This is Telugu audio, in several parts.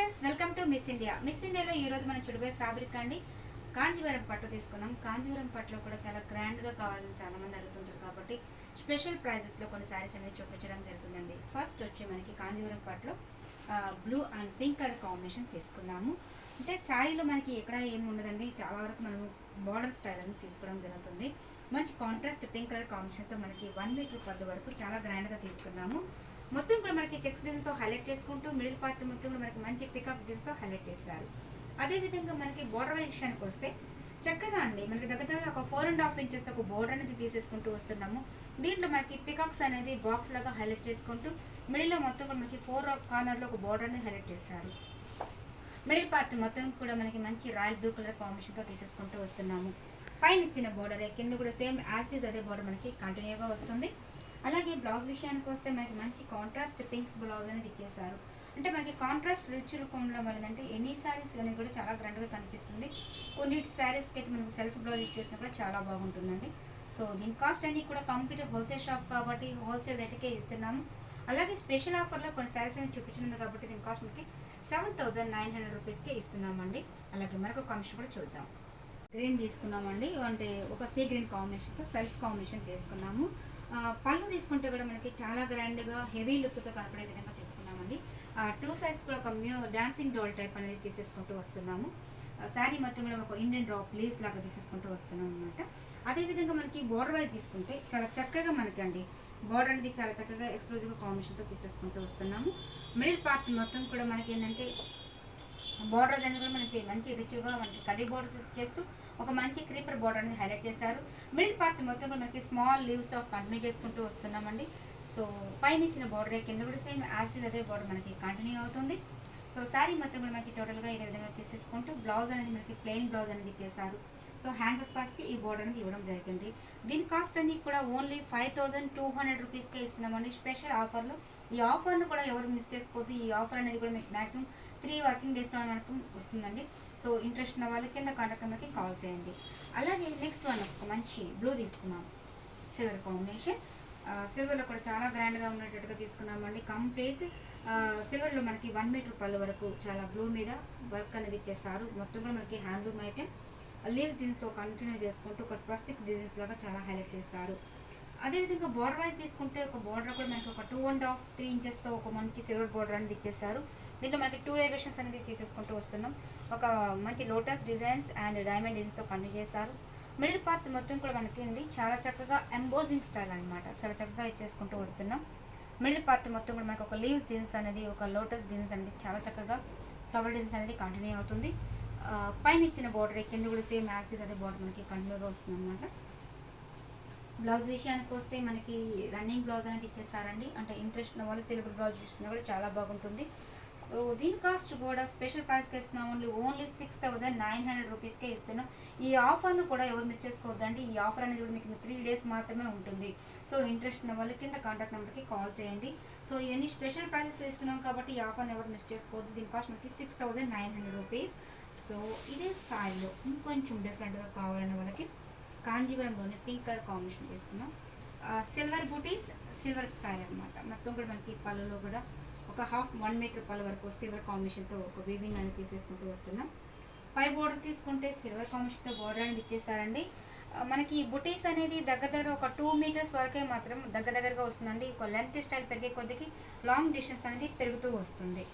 Friends, welcome to miss India. Miss ఇండియాలో ఈ రోజు మనం చూడబోయే ఫ్యాబ్రిక్ అండి కాంజీవరం పట్టు తీసుకున్నాం. కాంజీవరం పట్టులో కూడా చాలా గ్రాండ్గా కావాలని చాలా మంది అడుగుతుంటారు కాబట్టి స్పెషల్ ప్రైజెస్లో కొన్ని శారీస్ అనేది చూపించడం జరుగుతుందండి. ఫస్ట్ వచ్చి మనకి కాంజీవరం పట్టులో blue and pink colour combination తీసుకున్నాము. అంటే శారీలో మనకి ఎక్కడ ఏమి ఉండదండి, చాలా వరకు మనం మోడల్ స్టైల్ అనేది తీసుకోవడం జరుగుతుంది. మంచి కాంట్రాస్ట్ పింక్ కలర్ కాంబినేషన్తో మనకి 1 మీటర్ పళ్ళు వరకు చాలా గ్రాండ్గా తీసుకున్నాము. మొత్తం కూడా మనకి చెక్స్ డిజైన్స్తో హైలైట్ చేసుకుంటూ మిడిల్ పార్ట్ మొత్తం కూడా మనకి మంచి పికప్ డిజైన్స్తో హైలైట్ చేశారు. అదేవిధంగా మనకి బోర్డర్ వైజ్ విషయానికి వస్తే చక్కగా అండి మనకి దగ్గర ఒక 4.5 ఇంచెస్ ఒక బోర్డర్ అనేది తీసేసుకుంటూ వస్తున్నాము. దీంట్లో మనకి పికాక్స్ అనేది బాక్స్ లాగా హైలైట్ చేసుకుంటూ మిడిల్లో మొత్తం కూడా మనకి 4 కార్నర్లో ఒక బోర్డర్ అనేది హైలైట్ చేశారు. మిడిల్ పార్ట్ మొత్తం కూడా మనకి మంచి రాయల్ బ్లూ కలర్ కాంబినేషన్తో తీసేసుకుంటూ వస్తున్నాము. పైన ఇచ్చిన బోర్డర్ కింద కూడా సేమ్ యాజ్ ఇట్ ఈజ్ అదే బోర్డర్ మనకి కంటిన్యూగా వస్తుంది. అలాగే బ్లౌజ్ విషయానికి వస్తే మనకి మంచి కాంట్రాస్ట్ పింక్ బ్లౌజ్ అనేది ఇచ్చేసారు. అంటే మనకి కాంట్రాస్ట్ రిచ్ లుక్ ఉండడం వల్ల అంటే ఎనీ శారీస్ అనేది కూడా చాలా గ్రాండ్గా కనిపిస్తుంది. కొన్ని శారీస్కి అయితే మనకు సెల్ఫ్ బ్లౌజ్ ఇచ్చేసినా కూడా చాలా బాగుంటుందండి. సో దీని కాస్ట్ అన్ని కూడా కంప్లీట్ హోల్సేల్ షాప్ కాబట్టి హోల్సేల్ రేట్కే ఇస్తున్నాము. అలాగే స్పెషల్ ఆఫర్లో కొన్ని శారీస్ అనేది చూపించింది కాబట్టి దీని కాస్ట్ మనకి 7,900 రూపీస్కే ఇస్తున్నామండి. అలాగే మరొక కాంబినేషన్ కూడా చూద్దాం. గ్రీన్ తీసుకున్నామండి, అంటే ఒక సీ గ్రీన్ కాంబినేషన్తో సెల్ఫ్ కాంబినేషన్ తీసుకున్నాము. పళ్ళు తీసుకుంటే కూడా మనకి చాలా గ్రాండ్గా హెవీ లుక్తో కనపడే విధంగా తీసుకున్నామండి. 2 సైడ్స్ కూడా ఒక డాన్సింగ్ డోల్ టైప్ అనేది తీసేసుకుంటూ వస్తున్నాము. శారీ మొత్తం కూడా ఒక ఇండియన్ డ్రాప్ ప్లీస్ లాగా తీసేసుకుంటూ వస్తున్నాం అనమాట. అదేవిధంగా మనకి బోర్డర్ వైజ్ తీసుకుంటే చాలా చక్కగా మనకి అండి బోర్డర్ అనేది చాలా చక్కగా ఎక్స్క్లూజివ్గా కాంబినేషన్తో తీసేసుకుంటూ వస్తున్నాము. మిడిల్ పార్ట్ మొత్తం కూడా మనకి ఏంటంటే బోర్డర్ అనేది కూడా మనకి మంచి రిచ్గా మనకి కడ్డీ బోర్డర్ చేస్తూ ఒక మంచి క్రీపర్ బోర్డర్ అనేది హైలైట్ చేశారు. మిడిల్ పార్ట్ మొత్తం కూడా మనకి స్మాల్ లీవ్స్తో కంటిన్యూ చేసుకుంటూ వస్తున్నామండి. సో పైన ఇచ్చిన బోర్డర్ కింద కూడా సేమ్ యాజ్ అదే బోర్డర్ మనకి కంటిన్యూ అవుతుంది. సో శారీ మొత్తం కూడా మనకి టోటల్గా ఇదే విధంగా తీసేసుకుంటూ బ్లౌజ్ అనేది మనకి ప్లెయిన్ బ్లౌజ్ అనేది ఇచ్చేసారు. సో 100 రూపీస్కి ఈ బోర్డర్ అనేది ఇవ్వడం జరిగింది. దీని కాస్ట్ అన్ని కూడా ఓన్లీ 5,200 రూపీస్కే ఇస్తున్నామండి స్పెషల్ ఆఫర్లో. ఈ ఆఫర్ను కూడా ఎవరు మిస్ చేసుకోవద్దు. ఈ ఆఫర్ అనేది కూడా మీకు మ్యాక్సిమం 3 వర్కింగ్ డేస్లో మనకు వస్తుందండి. సో ఇంట్రెస్ట్ ఉన్న వాళ్ళకి కింద కాంటాక్ట్ నెంబర్కి కాల్ చేయండి. అలాగే నెక్స్ట్ వన్ ఒక మంచి బ్లూ తీసుకున్నాం, సిల్వర్ కాంబినేషన్. సిల్వర్లో కూడా చాలా గ్రాండ్గా ఉండేటట్టుగా తీసుకున్నామండి. కంప్లీట్ సిల్వర్లో మనకి 1 మీటర్ పళ్ళు వరకు చాలా బ్లూ మీద వర్క్ అనేది ఇచ్చేసారు. మొత్తం కూడా మనకి హ్యాండ్లూమ్ ఐటెం లీవ్స్ డిజైన్స్తో కంటిన్యూ చేసుకుంటూ ఒక స్వస్తిక్ డిజైన్స్ లాగా చాలా హైలైట్ చేశారు. అదేవిధంగా బోర్డర్ వైజ్ తీసుకుంటే ఒక బోర్డర్ కూడా మనకి ఒక 2.5-3 ఇంచెస్తో ఒక మంచి సిల్వర్ బోర్డర్ అనేది ఇచ్చేసారు. దీంట్లో మనకి 2 వేరియేషన్స్ అనేది తీసేసుకుంటూ వస్తున్నాం. ఒక మంచి లోటస్ డిజైన్స్ అండ్ డైమండ్ డిజైన్స్తో కంటిన్యూ చేశారు. మిడిల్ పార్ట్ మొత్తం కూడా మనకి అండి చాలా చక్కగా ఎంబోజింగ్ స్టైల్ అనమాట, చాలా చక్కగా ఇచ్చేసుకుంటూ వస్తున్నాం. మిడిల్ పార్ట్ మొత్తం కూడా మనకి ఒక లీవ్స్ డిజైన్స్ అనేది ఒక లోటస్ డిజైన్స్ అనేది చాలా చక్కగా ఫ్లవర్ డిజైన్స్ అనేది కంటిన్యూ అవుతుంది. పైన ఇచ్చిన బోర్డర్ కింద కూడా సేమ్ యాజ్ ఇట్ ఈజ్ అదే బోర్డర్ మనకి కంటిన్యూగా వస్తుంది అనమాట. బ్లౌజ్ విషయానికి వస్తే మనకి రన్నింగ్ బ్లౌజ్ అనేది ఇచ్చేసారండి. అంటే ఇంట్రెస్ట్ ఉన్న వాళ్ళు సిల్వర్ బ్లౌజ్ చూసినా కూడా చాలా బాగుంటుంది. సో దీని కాస్ట్ కూడా స్పెషల్ ప్రైస్కి ఇస్తున్నాం, ఓన్లీ 6,900 రూపీస్కే ఇస్తున్నాం. ఈ ఆఫర్ను కూడా ఎవరు మిస్ చేసుకోవద్దండి. ఈ ఆఫర్ అనేది కూడా మీకు 3 డేస్ మాత్రమే ఉంటుంది. సో ఇంట్రెస్ట్ ఉన్న వాళ్ళు కింద కాంటాక్ట్ నెంబర్కి కాల్ చేయండి. సో ఇవన్నీ స్పెషల్ ప్రైసెస్ ఇస్తున్నాం కాబట్టి ఈ ఆఫర్ని ఎవరు మిస్ చేసుకోవద్దు. దీని కాస్ట్ మనకి 6,900 రూపీస్. సో ఇదే స్టైల్లో ఇంకొంచెం డిఫరెంట్గా కావాలన్న వాళ్ళకి కాంజీవరంలోనే పింక్ కలర్ కాంబినేషన్ తీసుకున్నాం. సిల్వర్ బూటీస్ సిల్వర్ స్టైల్ అనమాట. మొత్తం కూడా మనకి పళ్ళులో కూడా ఒక 1 మీటర్ పళ్ళ వరకు సిల్వర్ కాంబినేషన్తో ఒక వీవింగ్ అనేది తీసేసుకుంటూ వస్తున్నాం. పై బోర్డర్ తీసుకుంటే సిల్వర్ కాంబినేషన్తో బోర్డర్ అనేది ఇచ్చేసారండి. మనకి బుటీస్ అనేది దగ్గర ఒక 2 మీటర్స్ వరకే మాత్రం దగ్గరగా వస్తుందండి. ఒక లెంత్ స్టైల్ పెరిగే కొద్దికి లాంగ్ డిస్టెన్స్ అనేది పెరుగుతూ వస్తుంది.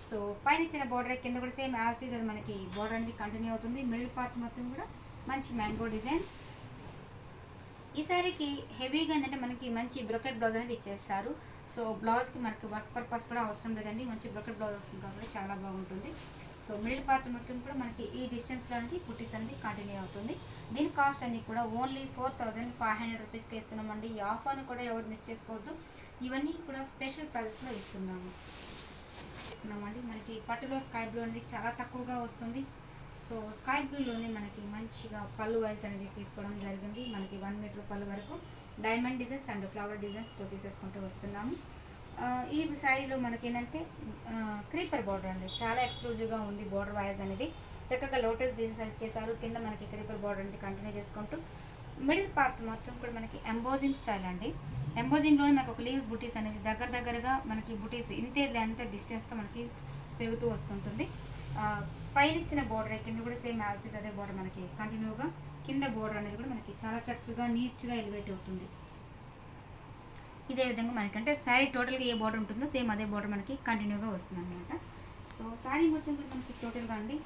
సో పైన ఇచ్చిన బోర్డర్ కింద కూడా సేమ్ యాజ్ ఇట్ ఈజ్ అది మనకి బోర్డర్ అనేది కంటిన్యూ అవుతుంది. మిడిల్ పార్ట్ మొత్తం కూడా మంచి మ్యాంగో డిజైన్స్. ఈ శారీకి హెవీగా ఏంటంటే మనకి మంచి బ్రొకెట్ బ్లౌజ్ అనేది ఇచ్చేస్తారు. సో బ్లౌజ్కి మనకి వర్క్ పర్పస్ కూడా అవసరం లేదండి, మంచి బ్రొకెట్ బ్లౌజ్ వస్తుంది కాబట్టి చాలా బాగుంటుంది. సో మిడిల్ పార్ట్ మొత్తం కూడా మనకి ఈ డిస్టెన్స్లో అనేది బుట్టీస్ అనేది కంటిన్యూ అవుతుంది. దీని కాస్ట్ అన్ని కూడా ఓన్లీ 4,500 రూపీస్కి ఇస్తున్నామండి. ఈ ఆఫర్ను కూడా ఎవరు మిస్ చేసుకోవద్దు. ఇవన్నీ కూడా స్పెషల్ ప్రైజెస్లో ఇస్తున్నామండి. మనకి పట్టులో స్కై బ్లూ అనేది చాలా తక్కువగా వస్తుంది. సో స్కై బ్లూలోనే మనకి మంచిగా పళ్ళు వైజ్ అనేది తీసుకోవడం జరిగింది. మనకి 1 మీటర్ పళ్ళు వరకు డైమండ్ డిజైన్స్ అండ్ ఫ్లవర్ డిజైన్స్తో తీసేసుకుంటూ వస్తున్నాము. ఈ శారీలో మనకి ఏంటంటే క్రీపర్ బోర్డర్ అండి చాలా ఎక్స్క్లూజివ్గా ఉంది. బోర్డర్ వైజ్ అనేది చక్కగా లోటస్ డిజైన్స్ చేశారు. కింద మనకి క్రీపర్ బోర్డర్ అనేది కంటిన్యూ చేసుకుంటూ మిడిల్ పార్ట్ మొత్తం కూడా మనకి ఎంబోజింగ్ స్టైల్ అండి. ఎంబోజింగ్లో మనకు ఒక లీవ్ బుటీస్ అనేది దగ్గరగా మనకి బుటీస్ ఇంతే లెంత్ డిస్టెన్స్లో మనకి పెరుగుతూ వస్తుంటుంది. పైన ఇచ్చిన బోర్డర్ కింద కూడా సేమ్ యాజ్ ఇట్ ఈస్ అదే బోర్డర్ మనకి కంటిన్యూగా కింద బోర్డర్ అనేది కూడా మనకి చాలా చక్కగా నీట్గా ఎలివేట్ అవుతుంది. ఇదే విధంగా మనకి అంటే శారీ టోటల్గా ఏ బోర్డర్ ఉంటుందో సేమ్ అదే బోర్డర్ మనకి కంటిన్యూగా వస్తుంది అనమాట. సో శారీ మొత్తం కూడా మనకి టోటల్గా అండి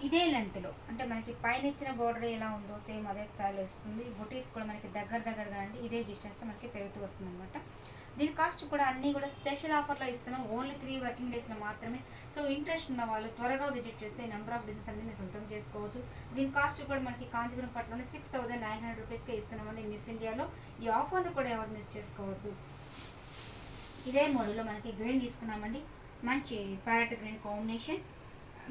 ఇదే లెంత్లో అంటే మనకి పైన ఇచ్చిన బోర్డర్ ఎలా ఉందో సేమ్ అదే స్టైల్లో వస్తుంది. బుటీస్ కూడా మనకి దగ్గరగా అండి ఇదే డిస్టెన్స్లో మనకి పెరుగుతూ వస్తుంది అనమాట. దీని కాస్ట్ కూడా అన్నీ కూడా స్పెషల్ ఆఫర్లో ఇస్తున్నాం. ఓన్లీ 3 వర్కింగ్ డేస్లో మాత్రమే. సో ఇంట్రెస్ట్ ఉన్న వాళ్ళు త్వరగా విజిట్ చేస్తే నెంబర్ ఆఫ్ డిజైన్స్ అన్ని మీరు సొంతం చేసుకోవచ్చు. దీని కాస్ట్ కూడా మనకి కాంచీపురం పట్టులోనే 6900 రూపీస్కే ఇస్తున్నామండి మిస్ ఇండియాలో. ఈ ఆఫర్ను కూడా ఎవరు మిస్ చేసుకోవద్దు. ఇదే మోడల్లో మనకి గ్రీన్ తీసుకున్నామండి. మంచి ప్యారెట్ గ్రీన్ కాంబినేషన్.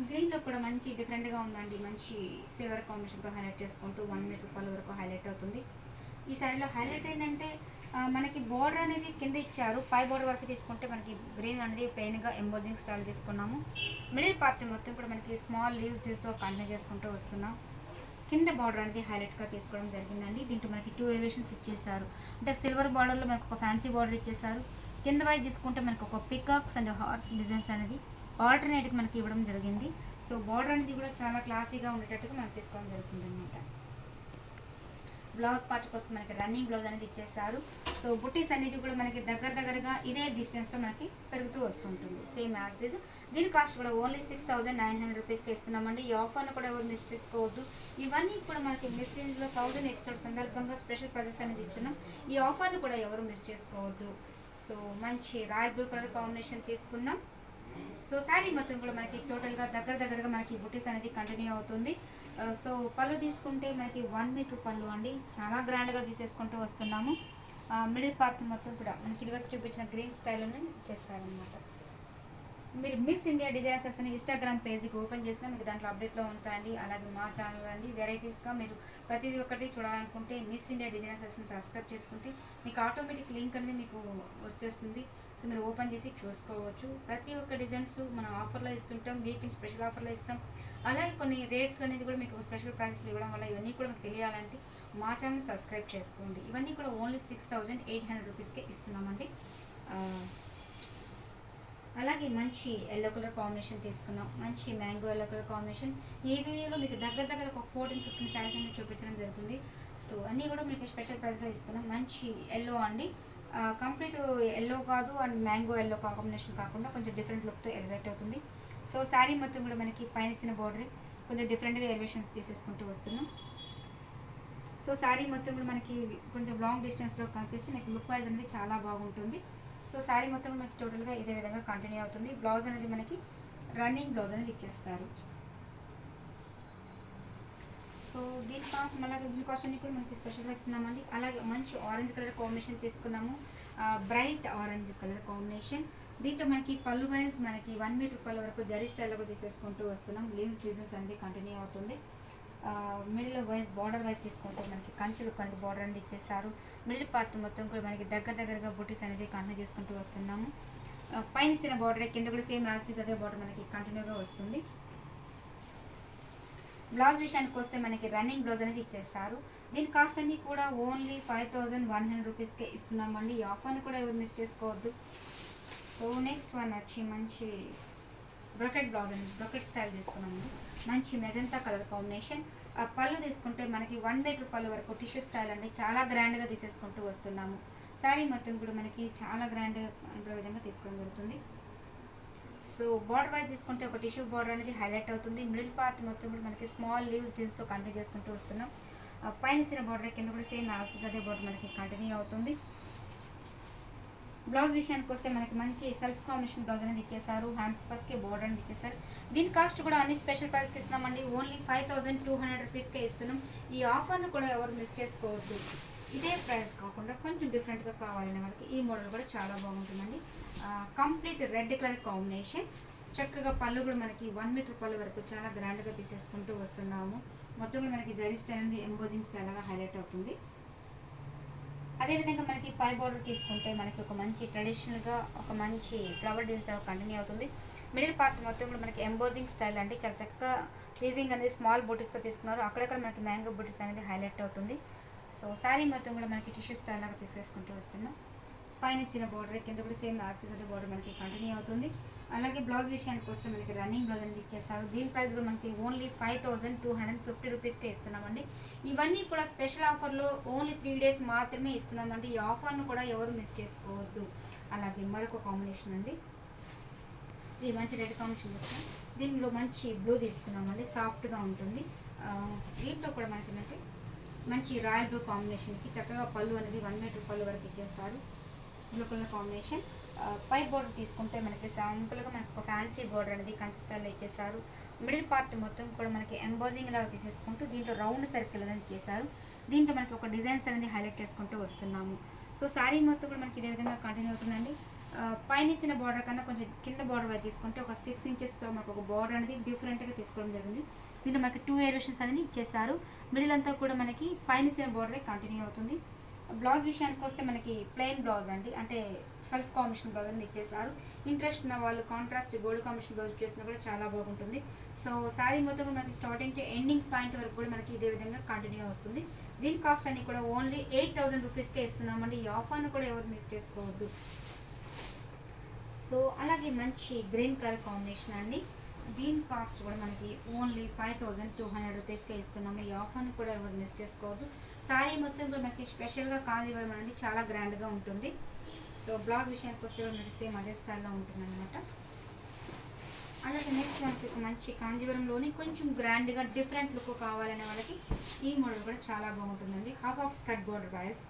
గ్రీన్లో కూడా మంచి డిఫరెంట్గా ఉందండి. మంచి సిల్వర్ కాంబినేషన్తో హైలైట్ చేసుకుంటూ 1 మీటర్ రూపాయల వరకు హైలైట్ అవుతుంది. ఈ శారీలో హైలైట్ ఏంటంటే మనకి బోర్డర్ అనేది కింద ఇచ్చారు. పై బోర్డర్ వరకు తీసుకుంటే మనకి గ్రీన్ అనేది ప్లెయిన్గా ఎంబోజింగ్ స్టైల్ తీసుకున్నాము. మిడిల్ పార్ట్ మొత్తం కూడా మనకి స్మాల్ లీవ్స్ డిస్తో కంటిన్యూ చేసుకుంటూ వస్తున్నాం. కింద బార్డర్ అనేది హైలైట్గా తీసుకోవడం జరిగిందండి. దీంట్లో మనకి 2 ఎలివేషన్స్ ఇచ్చేసారు. అంటే సిల్వర్ బార్డర్లో మనకు ఒక ఫ్యాన్సీ బార్డర్ ఇచ్చేసారు. కింద వైపు తీసుకుంటే మనకు ఒక పికాక్స్ అండ్ హార్స్ డిజైన్స్ అనేది ఆల్టర్నేట్గా మనకి ఇవ్వడం జరిగింది. సో బార్డర్ అనేది కూడా చాలా క్లాసీగా ఉండేటట్టుగా మనం చేసుకోవడం జరుగుతుంది అనమాట. బ్లౌజ్ పార్ట్ కోసం మనకి రన్నింగ్ బ్లౌజ్ అనేది ఇచ్చేసారు. సో బుటీస్ అనేది కూడా మనకి దగ్గరగా ఇదే డిస్టెన్స్లో మనకి పెరుగుతూ వస్తుంటుంది సేమ్ యాజ్ ఇట్ ఈస్. దీని కాస్ట్ కూడా ఓన్లీ 6900 రూపీస్కి ఇస్తున్నామండి. ఈ ఆఫర్ను కూడా ఎవరు మిస్ చేసుకోవద్దు. ఇవన్నీ కూడా మనకి మెసేజ్లో 1000 ఎపిసోడ్ సందర్భంగా స్పెషల్ ప్రైజెస్ అనేది ఇస్తున్నాం. ఈ ఆఫర్ను కూడా ఎవరు మిస్ చేసుకోవద్దు. సో మంచి రాయల్ బ్లూ కలర్ కాంబినేషన్ తీసుకున్నాం. సో శారీ మొత్తం కూడా మనకి టోటల్గా దగ్గరగా మనకి బుటీస్ అనేది కంటిన్యూ అవుతుంది. సో పళ్ళు తీసుకుంటే మనకి 1 మీటర్ పళ్ళు అండి. చాలా గ్రాండ్గా తీసేసుకుంటూ వస్తున్నాము. మిడిల్ పార్ట్ మొత్తం కూడా మనకి ఇదివరకు చూపించిన గ్రీన్ స్టైల్లోనే చేస్తారనమాట. మీరు మిస్ ఇండియా డిజైనర్స్ అని ఇన్స్టాగ్రామ్ పేజీకి ఓపెన్ చేసినా మీకు దాంట్లో అప్డేట్లో ఉంటాయండి. అలాగే మా ఛానల్ అండి వెరైటీస్గా మీరు ప్రతిదీ ఒక్కటి చూడాలనుకుంటే మిస్ ఇండియా డిజైనర్స్ని సబ్స్క్రైబ్ చేసుకుంటే మీకు ఆటోమేటిక్ లింక్ అనేది మీకు వచ్చేస్తుంది. సో మీరు ఓపెన్ చేసి చూసుకోవచ్చు. ప్రతి ఒక్క డిజైన్స్ మనం ఆఫర్లో ఇస్తుంటాం. వీకెండ్ స్పెషల్ ఆఫర్లో ఇస్తాం. అలాగే కొన్ని రేట్స్ అనేది కూడా మీకు స్పెషల్ ప్రైస్లు ఇవ్వడం వల్ల ఇవన్నీ కూడా మీకు తెలియాలంటే మా ఛానల్ సబ్స్క్రైబ్ చేసుకోండి. ఇవన్నీ కూడా ఓన్లీ 6800 రూపీస్కే ఇస్తున్నామండి. అలాగే మంచి ఎల్లో కలర్ కాంబినేషన్ తీసుకున్నాం. మంచి మ్యాంగో ఎల్లో కలర్ కాంబినేషన్. ఈ వీడియోలో మీకు దగ్గర ఒక 14-15 శారీస్ అనేది చూపించడం జరుగుతుంది. సో అన్నీ కూడా మీకు స్పెషల్ ప్రైస్లో ఇస్తున్నాం. మంచి ఎల్లో అండి. కంప్లీట్ ఎల్లో కాదు అండ్ మ్యాంగో ఎల్లో కాంబినేషన్ కాకుండా కొంచెం డిఫరెంట్ లుక్తో ఎలివేట్ అవుతుంది. సో శారీ మొత్తం కూడా మనకి పైన ఇచ్చిన బార్డర్ కొంచెం డిఫరెంట్గా ఎలివేషన్ తీసేసుకుంటూ వస్తున్నాం. సో శారీ మొత్తం కూడా మనకి కొంచెం లాంగ్ డిస్టెన్స్లో కనిపిస్తే మీకు లుక్ వైజ్ అనేది చాలా బాగుంటుంది. సో శారీ మొత్తం మనకి టోటల్గా ఇదే విధంగా కంటిన్యూ అవుతుంది. బ్లౌజ్ అనేది మనకి రన్నింగ్ బ్లౌజ్ అనేది ఇచ్చేస్తారు. సో దీని కాస్ట్ అలాగే దీని కాస్ట్ అన్ని కూడా మనకి స్పెషల్గా ఇస్తున్నామండి. అలాగే మంచి ఆరెంజ్ కలర్ కాంబినేషన్ తీసుకున్నాము. Bright orange colour combination. దీంట్లో మనకి పళ్ళు వైజ్ మనకి 1 మీటర్ పళ్ళు వరకు జరీ స్టైల్గా తీసేసుకుంటూ వస్తున్నాం. లీవ్స్ డిజైన్స్ అనేది కంటిన్యూ అవుతుంది. మిడిల్ వైజ్ బార్డర్ వైజ్ తీసుకుంటే మనకి కంచెలు కంటి బార్డర్ అనేది ఇచ్చేసారు. మిడిల్ పార్ట్ మొత్తం కూడా మనకి దగ్గరగా బుటీస్ అనేది కంటిన్యూ చేసుకుంటూ వస్తున్నాము. పైన ఇచ్చిన బార్డర్ కింద కూడా సేమ్ యాజ్ ఇట్ ఈస్ అదే బార్డర్ మనకి కంటిన్యూగా వస్తుంది. బ్లౌజ్ విషయానికి వస్తే మనకి రన్నింగ్ బ్లౌజ్ అనేది ఇచ్చేస్తారు. దీని కాస్ట్ అన్నీ కూడా ఓన్లీ 5100 రూపీస్కే ఇస్తున్నామండి. ఈ ఆఫర్ని కూడా ఎవరు మిస్ చేసుకోవద్దు. సో నెక్స్ట్ వన్ వచ్చి మంచి బ్రొకెట్ బ్లౌజ్ అండి. బ్రొకెట్ స్టైల్ తీసుకున్నామండి. మంచి మెజంతా కలర్ కాంబినేషన్. పళ్ళు తీసుకుంటే మనకి 1 మీటర్ పళ్ళు వరకు టిష్యూ స్టైల్ అండి. చాలా గ్రాండ్గా తీసేసుకుంటూ వస్తున్నాము. శారీ మొత్తం కూడా మనకి చాలా గ్రాండ్గా విధంగా తీసుకోవడం జరుగుతుంది. సో బార్డర్ వైజ్ తీసుకుంటే ఒక టిష్యూ బార్డర్ అనేది హైలైట్ అవుతుంది. మిడిల్ పార్ట్ మొత్తం కూడా మనకి స్మాల్ లీవ్స్ డిజైన్స్తో కంటిన్యూ చేసుకుంటూ వస్తున్నాం. పైన ఇచ్చిన బార్డర్ కింద కూడా సేమ్ లాస్ట్ అదే బార్డర్ మనకి కంటిన్యూ అవుతుంది. బ్లౌజ్ విషయానికి వస్తే మనకి మంచి సెల్ఫ్ కాంబినేషన్ బ్లౌజ్ అనేది ఇచ్చేసారు. హ్యాండ్ పర్పస్కి బార్డర్ అనేది ఇచ్చేసారు. దీని కాస్ట్ కూడా అన్ని స్పెషల్ ప్రైస్కి ఇస్తున్నామండి. ఓన్లీ 5200 రూపీస్కే ఇస్తున్నాం. ఈ ఆఫర్ను కూడా ఎవరు మిస్ చేసుకోవద్దు. ఇదే ప్రైస్ కాకుండా కొంచెం డిఫరెంట్గా కావాలనే వాళ్ళకి ఈ మోడల్ కూడా చాలా బాగుంటుందండి. Complete red colour combination. చక్కగా పళ్ళు కూడా మనకి 1 మీటర్ పళ్ళు వరకు చాలా గ్రాండ్గా తీసేసుకుంటూ వస్తున్నాము. మొత్తం కూడా మనకి జరీ స్టైల్ అనేది ఎంబోజింగ్ స్టైల్ లాగా హైలైట్ అవుతుంది. అదేవిధంగా మనకి పై బార్డర్ తీసుకుంటే మనకి ఒక మంచి ట్రెడిషనల్గా ఒక మంచి ఫ్లవర్ డిజైన్ కంటిన్యూ అవుతుంది. మిడిల్ పార్ట్ మొత్తం కూడా మనకి ఎంబోజింగ్ స్టైల్ అంటే చాలా చక్కగా వీవింగ్ అనేది స్మాల్ బూటీస్తో తీసుకున్నారు. అక్కడక్కడ మనకి మ్యాంగో బూటీస్ అనేది హైలైట్ అవుతుంది. సో శారీ మొత్తం కూడా మనకి టిష్యూ స్టైల్ లాగా తీసేసుకుంటూ వస్తున్నాం. పైన ఇచ్చిన బార్డర్ కింద కూడా సేమ్ లాస్ట్ అదే బార్డర్ మనకి కంటిన్యూ అవుతుంది. అలాగే బ్లౌజ్ విషయానికి వస్తే మనకి రన్నింగ్ బ్లౌజ్ అనేది ఇచ్చేస్తారు. దీని ప్రైస్ కూడా మనకి ఓన్లీ 5250 రూపీస్కే ఇస్తున్నామండి. ఇవన్నీ కూడా స్పెషల్ ఆఫర్లో ఓన్లీ 3 డేస్ మాత్రమే ఇస్తున్నామండి. ఈ ఆఫర్ను కూడా ఎవరు మిస్ చేసుకోవద్దు. అలాగే మరొక కాంబినేషన్ అండి, ఇది మంచి రెడ్ కాంబినేషన్ ఇస్తాం. దీనిలో మంచి బ్లూ తీసుకున్నామండి, సాఫ్ట్గా ఉంటుంది. దీంట్లో కూడా మనకి ఏంటంటే మంచి రాయల్ బ్లూ కాంబినేషన్కి చక్కగా పళ్ళు అనేది 1 మీటర్ పళ్ళు వరకు ఇచ్చేస్తారు. Blue colour combination. పై బోర్డర్ తీసుకుంటే మనకి సింపుల్గా మనకి ఒక ఫ్యాన్సీ బోర్డర్ అనేది కన్సిస్టెంట్లో ఇచ్చేసారు. మిడిల్ పార్ట్ మొత్తం కూడా మనకి ఎంబోజింగ్ లాగా తీసేసుకుంటూ దీంట్లో రౌండ్ సర్కిల్ అనేది ఇచ్చేసారు. దీంట్లో మనకి ఒక డిజైన్స్ అనేది హైలైట్ చేసుకుంటూ వస్తున్నాము. సో శారీ మొత్తం కూడా మనకి ఇదే విధంగా కంటిన్యూ అవుతుందండి. పైన ఇచ్చిన బార్డర్ కన్నా కొంచెం కింద బార్డర్ వైపు తీసుకుంటే ఒక 6 ఇంచెస్తో మనకు ఒక బార్డర్ అనేది డిఫరెంట్గా తీసుకోవడం జరిగింది. దీంట్లో మనకి 2 ఏరియేషన్స్ అనేది ఇచ్చేసారు. మిడిల్ అంతా కూడా మనకి పైన ఇచ్చిన బార్డరే కంటిన్యూ అవుతుంది. బ్లౌజ్ విషయానికి వస్తే మనకి ప్లెయిన్ బ్లౌజ్ అండి, అంటే సెల్ఫ్ కాంబినేషన్ బ్లౌజ్ అనేది ఇచ్చేసారు. ఇంట్రెస్ట్ ఉన్న వాళ్ళు కాంట్రాస్ట్ గోల్డ్ కాంబినేషన్ బ్లౌజ్ చేసినా కూడా చాలా బాగుంటుంది. సో శారీ మొత్తం మనకి స్టార్టింగ్ టు ఎండింగ్ పాయింట్ వరకు కూడా మనకి ఇదే విధంగా కంటిన్యూ వస్తుంది. దీని కాస్ట్ అన్ని కూడా ఓన్లీ 8000 రూపీస్కే ఇస్తున్నామండి. ఈ ఆఫర్ను కూడా ఎవరు మిస్ చేసుకోవద్దు. సో అలాగే మంచి గ్రీన్ కలర్ కాంబినేషన్ అండి, దీని కాస్ట్ కూడా మనకి ఓన్లీ 5200 రూపీస్కే ఇస్తున్నాము. ఈ ఆఫర్ని కూడా ఎవరు మిస్ చేసుకోవద్దు. శారీ మొత్తం కూడా మనకి స్పెషల్గా కాంజీవరం అనేది చాలా గ్రాండ్గా ఉంటుంది. సో బ్లౌజ్ విషయానికి వస్తే మనకి సేమ్ అదే స్టైల్లో ఉంటుంది అనమాట. అలాగే నెక్స్ట్ మనకి ఒక మంచి కాంజీవరంలోని కొంచెం గ్రాండ్గా డిఫరెంట్ లుక్ కావాలనే వాళ్ళకి ఈ మోడల్ కూడా చాలా బాగుంటుందండి. Half of skirt border vice.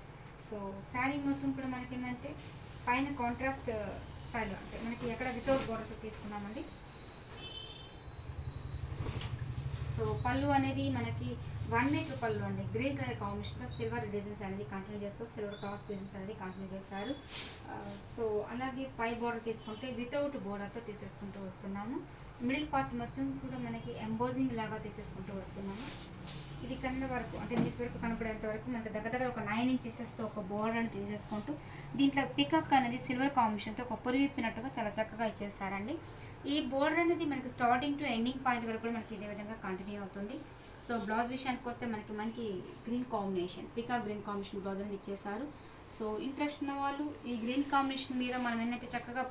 So sari మొత్తం కూడా మనకి ఏంటంటే పైన కాంట్రాస్ట్ స్టైల్లో, అంటే మనకి ఎక్కడ వితౌట్ బోర్డర్తో తీసుకున్నామండి. సో పళ్ళు అనేది మనకి 1 మీటర్ పళ్ళు అండి, గ్రీన్ కలర్ కాంబినేషన్తో సిల్వర్ డిజైన్స్ అనేది కంటిన్యూ చేస్తూ సిల్వర్ క్రాస్ డిజైన్స్ అనేది కంటిన్యూ చేస్తారు. సో అలాగే పై బోర్డర్ తీసుకుంటే వితౌట్ బోర్డర్తో తీసేసుకుంటూ వస్తున్నాము. మిడిల్ పార్ట్ మొత్తం కూడా మనకి ఎంబోజింగ్ లాగా తీసేసుకుంటూ వస్తున్నాము. ఇది కింద వరకు అంటే నీస్ వరకు కనపడేంత వరకు మనకి దగ్గర ఒక 9 ఇంచెస్తో ఒక బోర్డర్ అని తీసేసుకుంటూ దీంట్లో పికాక్ అనేది సిల్వర్ కాంబినేషన్తో ఒక పొరి విప్పినట్టుగా చాలా చక్కగా ఇచ్చేస్తారండి. ఈ బోర్డర్ అనేది మనకి స్టార్టింగ్ టు ఎండింగ్ పాయింట్ వరకు కూడా మనకి ఇదే విధంగా కంటిన్యూ అవుతుంది. సో బ్లౌజ్ విషయానికి వస్తే మనకి మంచి green combination, peacock green combination blouse అనేది ఇచ్చేసారు. సో ఇంట్రెస్ట్ ఉన్న వాళ్ళు ఈ గ్రీన్ కాంబినేషన్ మీద మనం ఏంటంటే చక్కగా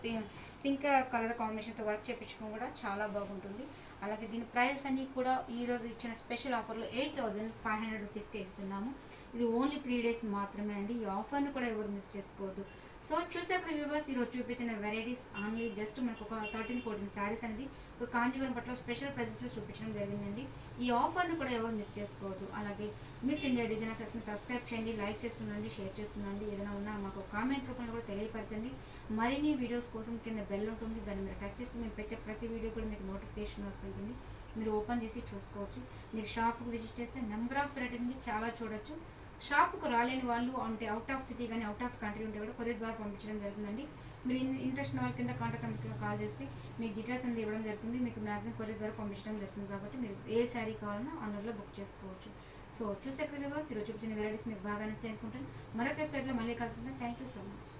పింక్ కలర్ కాంబినేషన్తో వర్క్ చేయించుకోవడం కూడా చాలా బాగుంటుంది. అలాగే దీని ప్రైస్ అన్నీ కూడా ఈరోజు ఇచ్చిన స్పెషల్ ఆఫర్లో 8500 రూపీస్కే ఇస్తున్నాము. ఇది ఓన్లీ 3 డేస్ మాత్రమే అండి. ఈ ఆఫర్ను కూడా ఎవరు మిస్ చేసుకోవద్దు. సో చూసే కదా వ్యూవర్స్, ఈరోజు చూపించిన వెరైటీస్ ఓన్లీ జస్ట్ మనకు ఒక 13-14 శారీస్ అనేది ఒక కాంజీవరం పట్ల స్పెషల్ ప్రైజెస్లో చూపించడం జరిగిందండి. ఈ ఆఫర్ను కూడా ఎవరు మిస్ చేసుకోవద్దు. అలాగే మిస్ ఇండియా డిజైనర్స్ని సబ్స్క్రైబ్ చేయండి, లైక్ చేస్తుండండి, షేర్ చేస్తుండండి. ఏదైనా ఉన్నా మాకు కామెంట్ రూపంలో కూడా తెలియపరచండి. మరిన్ని వీడియోస్ కోసం కింద బెల్ ఉంటుంది, దాన్ని మీరు టచ్ చేస్తే మేము పెట్టే ప్రతి వీడియో కూడా మీకు నోటిఫికేషన్ వస్తుంటుంది. మీరు ఓపెన్ చేసి చూసుకోవచ్చు. మీరు షాప్కి విజిట్ చేస్తే నెంబర్ ఆఫ్ వెరైటీ అనేది చాలా చూడొచ్చు. షాప్కు రాలేని వాళ్ళు అంటే అవుట్ ఆఫ్ సిటీ కానీ అవుట్ ఆఫ్ కంట్రీ ఉంటే కూడా కొరియర్ ద్వారా పంపించడం జరుగుతుందండి. మీరు ఇంట్రెస్ట్ వాళ్ళ కింద కాంటాక్ట్ నెంబర్కి కాల్ చేస్తే మీకు డీటెయిల్స్ అనేది ఇవ్వడం జరుగుతుంది. మీకు మ్యాక్సిమం కొరియర్ ద్వారా పంపించడం జరుగుతుంది. కాబట్టి మీరు ఏ శారీ కావాలన్నా ఆన్లైన్లో బుక్ చేసుకోవచ్చు. సో చూసే కదా ఈరోజు చూపించిన వెరైటీస్ మీకు బాగా నచ్చాయి అనుకుంటాను. మరొక వెబ్సైట్లో మళ్ళీ కలుసుకుంటాను. Thank you so much.